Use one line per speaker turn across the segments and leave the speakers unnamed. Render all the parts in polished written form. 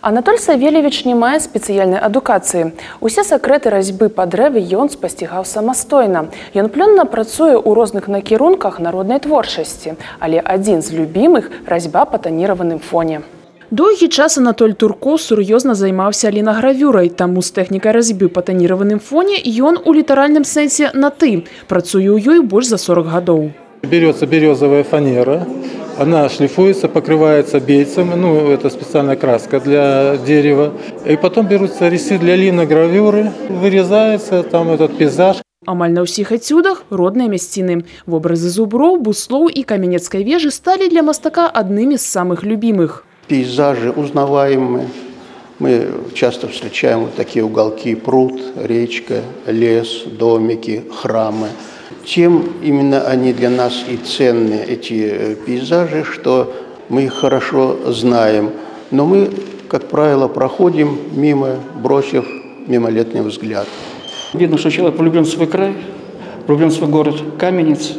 Анатоль Савельевич не мае спецыяльнай адукацыі. Усе сакрэты разьбы па дрэве ён спасцігаў самастойна. Ён плённа працуе ў розных накірунках народнай творчасці, але адзін з любімых – разьба па таніраваным фоне. Доўгі час Анатоль Турко сур'ёзна займаўся лінагравюрай, таму з тэхнікай разьбы па таніраваным фоне ён у літаральным сэнсе на «ты». Працуе ў ёй больш за 40 гадоў.
Берется березовая фанера, она шлифуется, покрывается бейцем, это специальная краска для дерева. И потом берутся резцы для линогравюры, вырезается там этот пейзаж.
Амаль на ўсіх эцюдах родныя мясціны. Вобразы зуброў, буслоў і каменецкай вежы сталі для мастака аднымі з самых любимых.
Пейзажи узнаваемые. Мы часто встречаем вот такие уголки: пруд, речка, лес, домики, храмы. Тем именно они для нас и ценны, эти пейзажи, что мы их хорошо знаем. Но мы, как правило, проходим мимо, бросив мимолетный взгляд.
Видно, что человек влюблен в свой край, влюблен в свой город Каменец.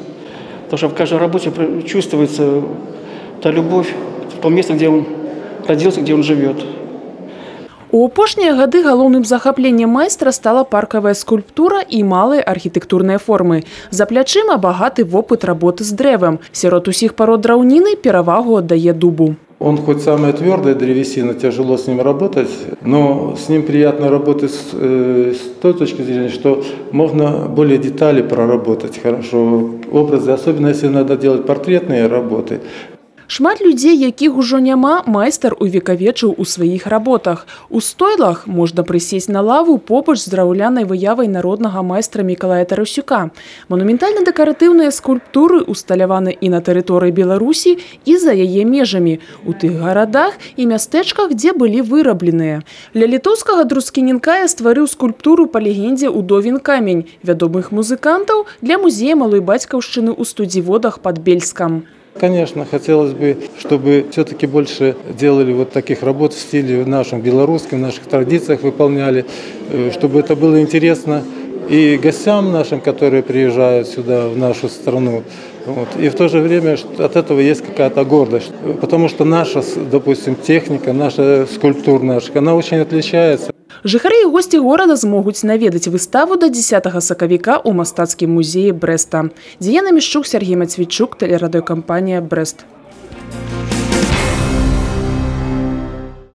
Потому что в каждой работе чувствуется та любовь в том месте, где он родился, где он живет.
У апошнія гады галоўным захапленнем майстра стала паркавая скульптура і малыя архітэктурныя формы. За плячыма багаты вопыт работы з дрэвам. Сярод усіх парод драўніны перавагу аддае дубу.
Он хоть самая твердая древесина, тяжело с ним работать, но с ним приятно работать с той точки зрения, что можно более детали проработать хорошо, образы, особенно если надо делать портретные работы.
Шмат людзей, якіх ужо няма, майстар увекавечыў у сваіх работах. У стойлах можна прысесть на лаву побач з драўлянай выявай народнага майстра Мікалая Тарасюка. Манументальна-дэкаратыўныя скульптуры усталяваны і на тэрыторыі Беларусі, і за яе межамі, у тых гарадах і мястэчках, дзе былі вырабленыя. Для літоўскага Друскінінкая стварыў скульптуру па легендзе «Удовін камень» вядомых музыкантаў для музея малой бацькаўшчыны ў Студзіводах пад Бельскам.
Конечно, хотелось бы, чтобы все-таки больше делали вот таких работ в стиле нашем белорусском, в наших традициях выполняли, чтобы это было интересно и гостям нашим, которые приезжают сюда, в нашу страну. И в то же время от этого есть какая-то гордость, потому что наша, допустим, техника, наша скульптурная, она очень отличается.
Жыхары і госці горада змогуць наведаць выставу до 10 сакавіка ў мастацкім музеі Брэста. Дзіяна Мішчук, Сергей Мацвійчук, тэлерадыёкампанія «Брэст».